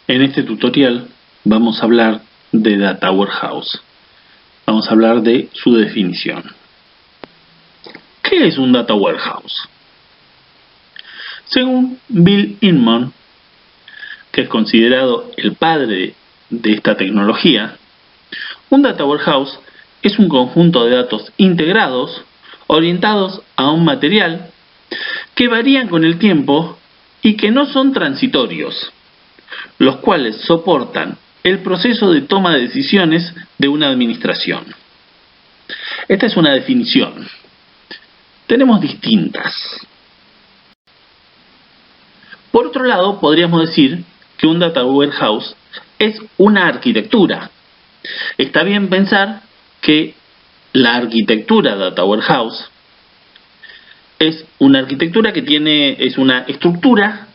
En este tutorial vamos a hablar de Data Warehouse. Vamos a hablar de su definición. ¿Qué es un Data Warehouse? Según Bill Inman, que es considerado el padre de esta tecnología, un Data Warehouse es un conjunto de datos integrados, orientados a un material, que varían con el tiempo y que no son transitorios, los cuales soportan el proceso de toma de decisiones de una administración. Esta es una definición. Tenemos distintas. Por otro lado, podríamos decir que un Data Warehouse es una arquitectura. Está bien pensar que la arquitectura Data Warehouse es una arquitectura que es una estructura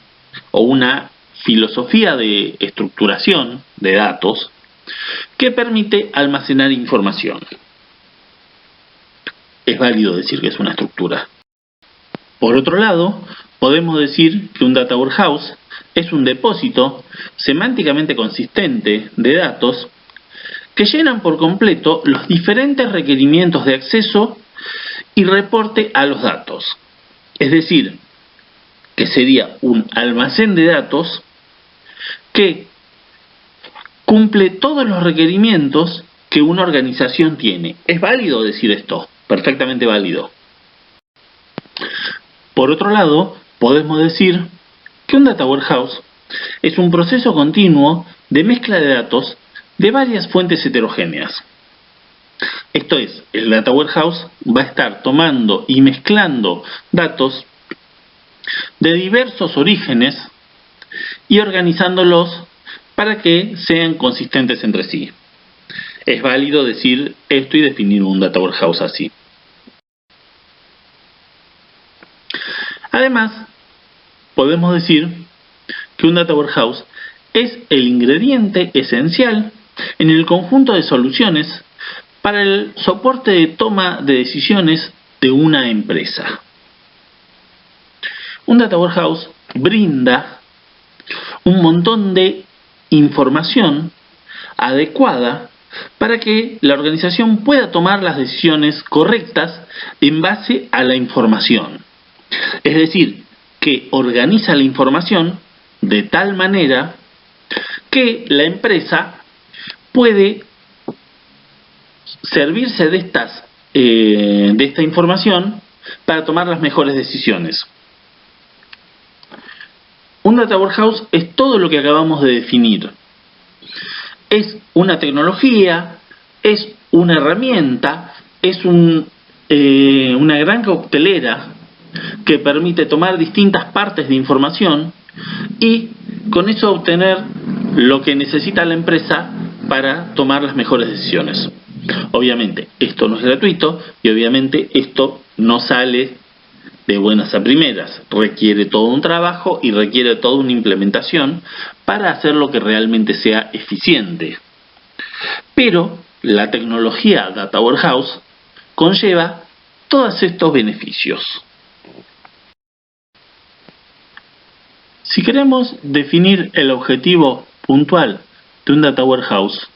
o una filosofía de estructuración de datos que permite almacenar información. Es válido decir que es una estructura. Por otro lado, podemos decir que un Data Warehouse es un depósito semánticamente consistente de datos que llenan por completo los diferentes requerimientos de acceso y reporte a los datos. Es decir, que sería un almacén de datos que cumple todos los requerimientos que una organización tiene. ¿Es válido decir esto? Perfectamente válido. Por otro lado, podemos decir que un Data Warehouse es un proceso continuo de mezcla de datos de varias fuentes heterogéneas. Esto es, el Data Warehouse va a estar tomando y mezclando datos de diversos orígenes y organizándolos para que sean consistentes entre sí. Es válido decir esto y definir un Data Warehouse así. Además, podemos decir que un Data Warehouse es el ingrediente esencial en el conjunto de soluciones para el soporte de toma de decisiones de una empresa. Un Data Warehouse brinda un montón de información adecuada para que la organización pueda tomar las decisiones correctas en base a la información. Es decir, que organiza la información de tal manera que la empresa puede servirse de esta información para tomar las mejores decisiones. Un Data Warehouse es todo lo que acabamos de definir. Es una tecnología, es una herramienta, es una gran coctelera que permite tomar distintas partes de información y con eso obtener lo que necesita la empresa para tomar las mejores decisiones. Obviamente esto no es gratuito y obviamente esto no sale de buenas a primeras. Requiere todo un trabajo y requiere toda una implementación para hacer lo que realmente sea eficiente. Pero la tecnología Data Warehouse conlleva todos estos beneficios. Si queremos definir el objetivo puntual de un Data Warehouse,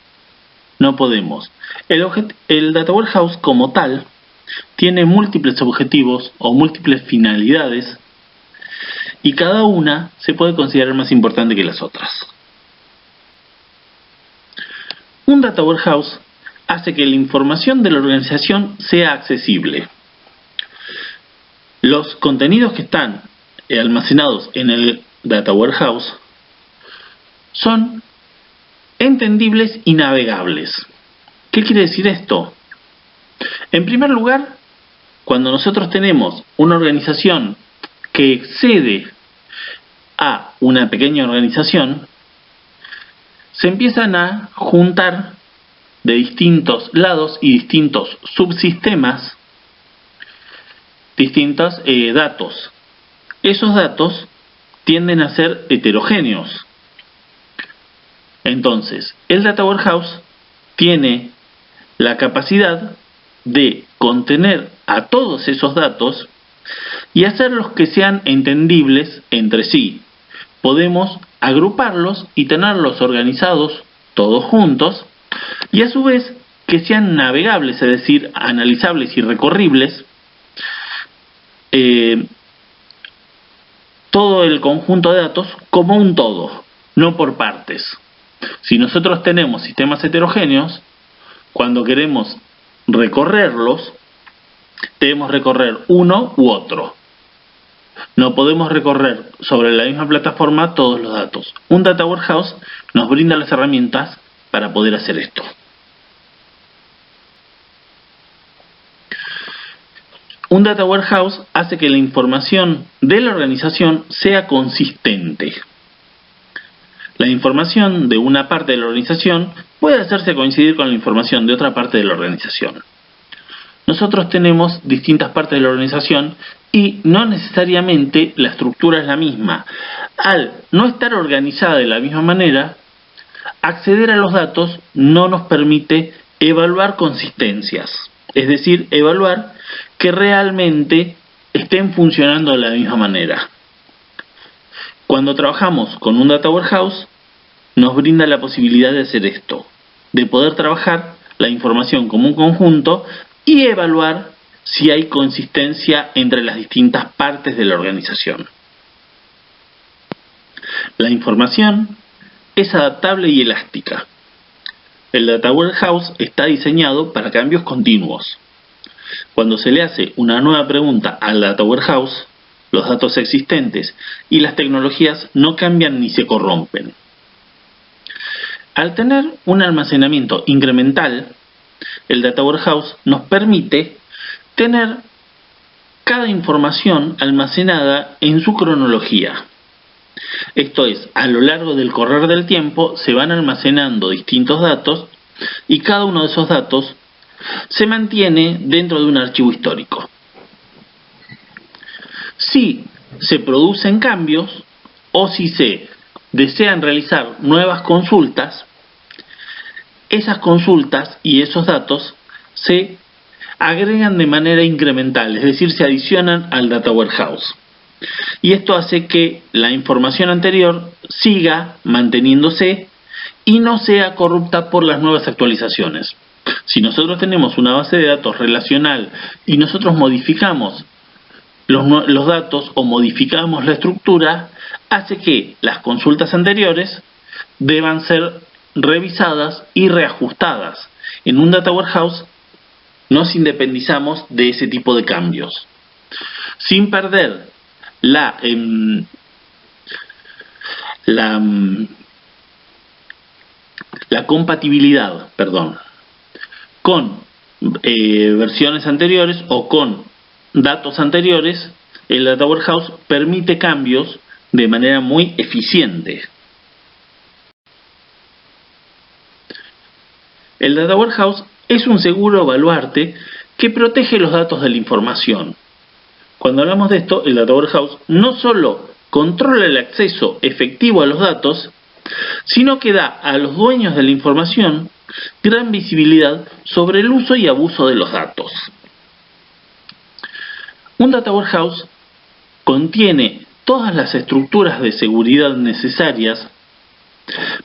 no podemos. El Data Warehouse como tal tiene múltiples objetivos o múltiples finalidades y cada una se puede considerar más importante que las otras. Un Data Warehouse hace que la información de la organización sea accesible. Los contenidos que están almacenados en el Data Warehouse son entendibles y navegables. ¿Qué quiere decir esto? En primer lugar, cuando nosotros tenemos una organización que excede a una pequeña organización, se empiezan a juntar de distintos lados y distintos subsistemas, distintos datos. Esos datos tienden a ser heterogéneos. Entonces, el Data Warehouse tiene la capacidad de contener a todos esos datos y hacerlos que sean entendibles entre sí. Podemos agruparlos y tenerlos organizados todos juntos, y a su vez que sean navegables, es decir, analizables y recorribles, todo el conjunto de datos como un todo, no por partes. Si nosotros tenemos sistemas heterogéneos, cuando queremos recorrerlos, debemos recorrer uno u otro. No podemos recorrer sobre la misma plataforma todos los datos. Un Data Warehouse nos brinda las herramientas para poder hacer esto. Un Data Warehouse hace que la información de la organización sea consistente. La información de una parte de la organización puede hacerse coincidir con la información de otra parte de la organización. Nosotros tenemos distintas partes de la organización y no necesariamente la estructura es la misma. Al no estar organizada de la misma manera, acceder a los datos no nos permite evaluar consistencias, es decir, evaluar que realmente estén funcionando de la misma manera. Cuando trabajamos con un Data Warehouse, nos brinda la posibilidad de hacer esto, de poder trabajar la información como un conjunto y evaluar si hay consistencia entre las distintas partes de la organización. La información es adaptable y elástica. El Data Warehouse está diseñado para cambios continuos. Cuando se le hace una nueva pregunta al Data Warehouse, los datos existentes y las tecnologías no cambian ni se corrompen. Al tener un almacenamiento incremental, el Data Warehouse nos permite tener cada información almacenada en su cronología. Esto es, a lo largo del correr del tiempo se van almacenando distintos datos y cada uno de esos datos se mantiene dentro de un archivo histórico. Si se producen cambios o si se desean realizar nuevas consultas, esas consultas y esos datos se agregan de manera incremental, es decir, se adicionan al Data Warehouse. Y esto hace que la información anterior siga manteniéndose y no sea corrupta por las nuevas actualizaciones. Si nosotros tenemos una base de datos relacional y nosotros modificamos los datos o modificamos la estructura, hace que las consultas anteriores deban ser revisadas y reajustadas. En un Data Warehouse nos independizamos de ese tipo de cambios, sin perder la compatibilidad, con versiones anteriores o con datos anteriores. El Data Warehouse permite cambios de manera muy eficiente. El Data Warehouse es un seguro baluarte que protege los datos de la información. Cuando hablamos de esto, el Data Warehouse no solo controla el acceso efectivo a los datos, sino que da a los dueños de la información gran visibilidad sobre el uso y abuso de los datos. Un Data Warehouse contiene todas las estructuras de seguridad necesarias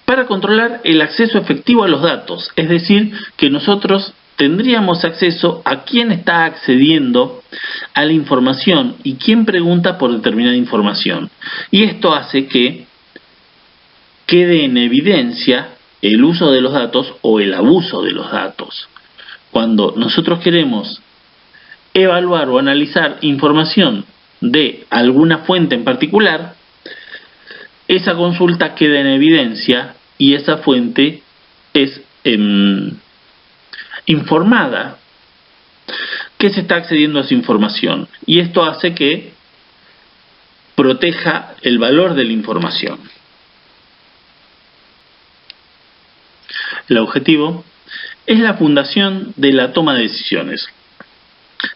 para controlar el acceso efectivo a los datos, es decir, que nosotros tendríamos acceso a quién está accediendo a la información y quién pregunta por determinada información. Y esto hace que quede en evidencia el uso de los datos o el abuso de los datos. Cuando nosotros queremos evaluar o analizar información de alguna fuente en particular, esa consulta queda en evidencia y esa fuente es informada que se está accediendo a esa información, y esto hace que proteja el valor de la información. El objetivo es la fundación de la toma de decisiones.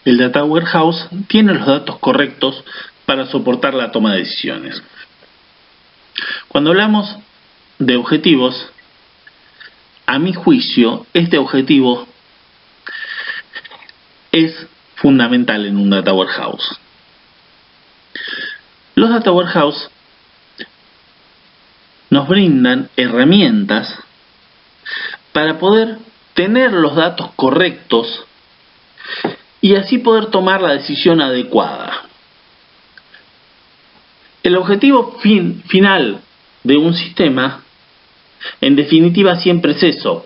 El Data Warehouse tiene los datos correctos para soportar la toma de decisiones. Cuando hablamos de objetivos, a mi juicio, este objetivo es fundamental en un Data Warehouse. Los Data Warehouse nos brindan herramientas para poder tener los datos correctos y así poder tomar la decisión adecuada. El objetivo final de un sistema, en definitiva, siempre es eso: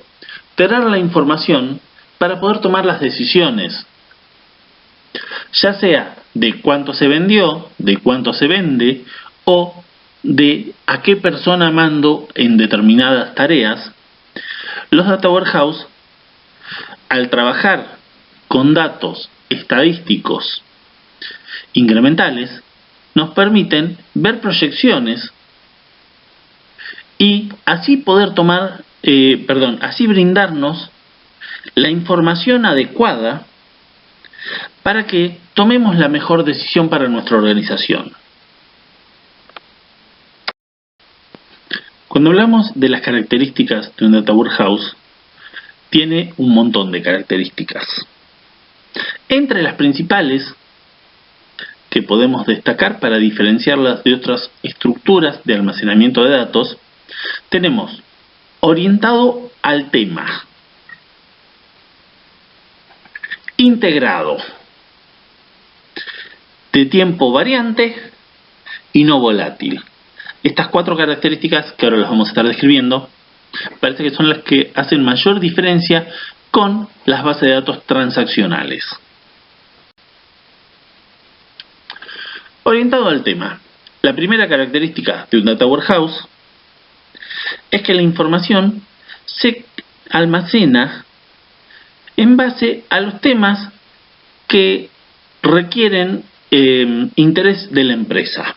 tener la información para poder tomar las decisiones, ya sea de cuánto se vendió, de cuánto se vende, o de a qué persona mando en determinadas tareas. Los data warehouse, al trabajar con datos estadísticos incrementales, nos permiten ver proyecciones y así poder así brindarnos la información adecuada para que tomemos la mejor decisión para nuestra organización. Cuando hablamos de las características de un data warehouse, tiene un montón de características. Entre las principales que podemos destacar para diferenciarlas de otras estructuras de almacenamiento de datos, tenemos orientado al tema, integrado, de tiempo variante y no volátil. Estas 4 características, que ahora las vamos a estar describiendo, parece que son las que hacen mayor diferencia con las bases de datos transaccionales. Orientado al tema. La primera característica de un data warehouse es que la información se almacena en base a los temas que requieren interés de la empresa.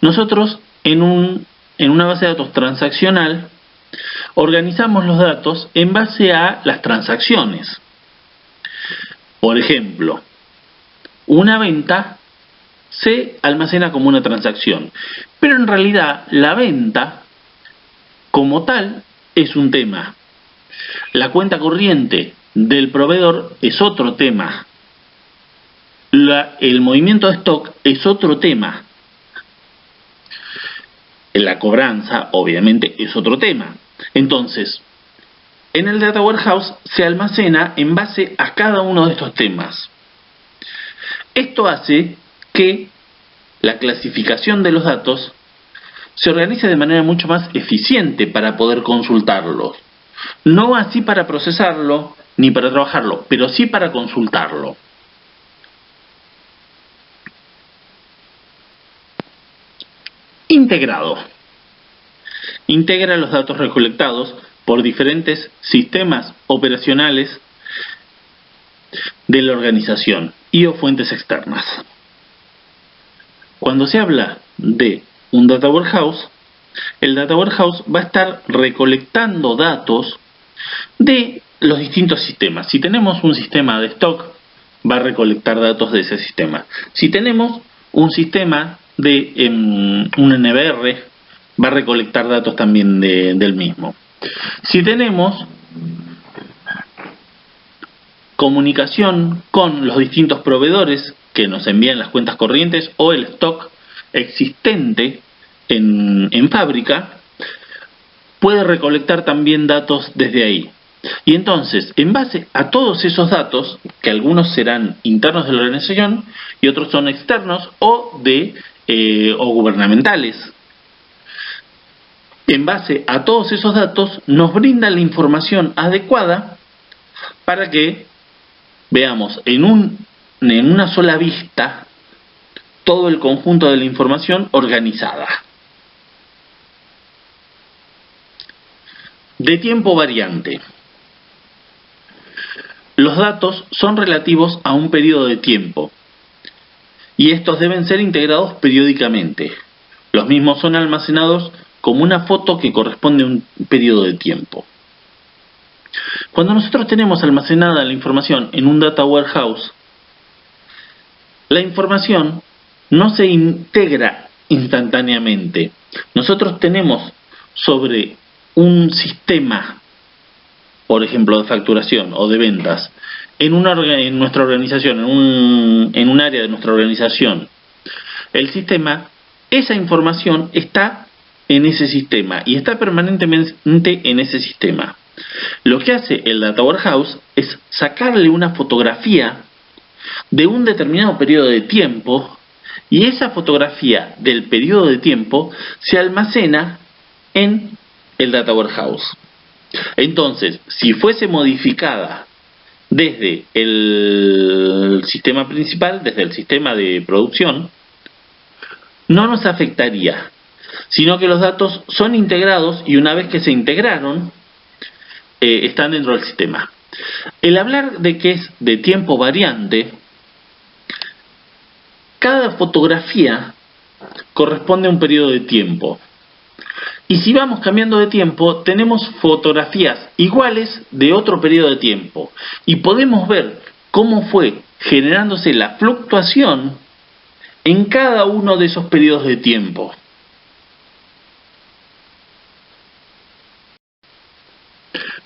Nosotros en una base de datos transaccional organizamos los datos en base a las transacciones. Por ejemplo, una venta se almacena como una transacción, pero en realidad la venta como tal es un tema. La cuenta corriente del proveedor es otro tema. El movimiento de stock es otro tema. La cobranza, obviamente, es otro tema. Entonces, en el data warehouse se almacena en base a cada uno de estos temas. Esto hace que la clasificación de los datos se organice de manera mucho más eficiente para poder consultarlos. No así para procesarlo ni para trabajarlo, pero sí para consultarlo. Integrado. Integra los datos recolectados por diferentes sistemas operacionales de la organización y o fuentes externas. Cuando se habla de un data warehouse, el data warehouse va a estar recolectando datos de los distintos sistemas. Si tenemos un sistema de stock, va a recolectar datos de ese sistema. Si tenemos un sistema de un NBR, va a recolectar datos también del mismo. Si tenemos comunicación con los distintos proveedores que nos envían las cuentas corrientes o el stock existente en fábrica, puede recolectar también datos desde ahí. Y entonces, en base a todos esos datos, que algunos serán internos de la organización y otros son externos o gubernamentales, en base a todos esos datos nos brinda la información adecuada para que veamos en una sola vista todo el conjunto de la información organizada. De tiempo variante. Los datos son relativos a un periodo de tiempo y estos deben ser integrados periódicamente. Los mismos son almacenados como una foto que corresponde a un periodo de tiempo. Cuando nosotros tenemos almacenada la información en un data warehouse, la información no se integra instantáneamente. Nosotros tenemos sobre un sistema, por ejemplo, de facturación o de ventas, en nuestra organización, en un área de nuestra organización, el sistema, esa información está en ese sistema y está permanentemente en ese sistema. Lo que hace el Data Warehouse es sacarle una fotografía de un determinado periodo de tiempo, y esa fotografía del periodo de tiempo se almacena en el Data Warehouse. Entonces, si fuese modificada desde el sistema principal, desde el sistema de producción, no nos afectaría, sino que los datos son integrados y una vez que se integraron, están dentro del sistema. El hablar de que es de tiempo variante, cada fotografía corresponde a un periodo de tiempo. Y si vamos cambiando de tiempo, tenemos fotografías iguales de otro periodo de tiempo. Y podemos ver cómo fue generándose la fluctuación en cada uno de esos periodos de tiempo.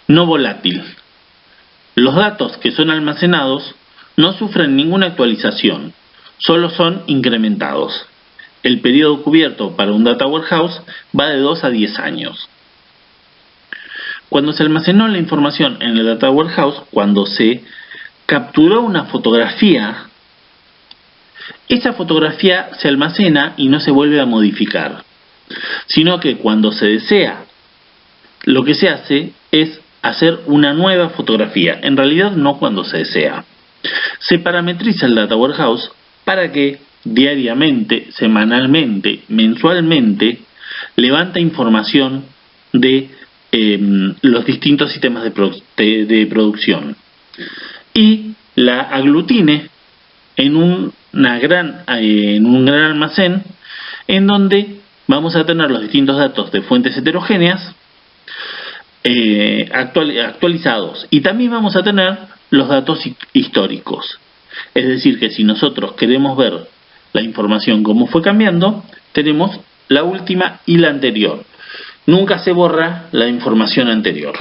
No volátil. Los datos que son almacenados no sufren ninguna actualización, solo son incrementados. El periodo cubierto para un Data Warehouse va de 2 a 10 años. Cuando se almacenó la información en el Data Warehouse, cuando se capturó una fotografía, esa fotografía se almacena y no se vuelve a modificar, sino que cuando se desea, lo que se hace es hacer una nueva fotografía. En realidad no cuando se desea. Se parametriza el Data Warehouse para que diariamente, semanalmente, mensualmente, levanta información de los distintos sistemas de producción y la aglutine en un gran almacén en donde vamos a tener los distintos datos de fuentes heterogéneas actualizados, y también vamos a tener los datos históricos. Es decir, que si nosotros queremos ver la información cómo fue cambiando, tenemos la última y la anterior. Nunca se borra la información anterior.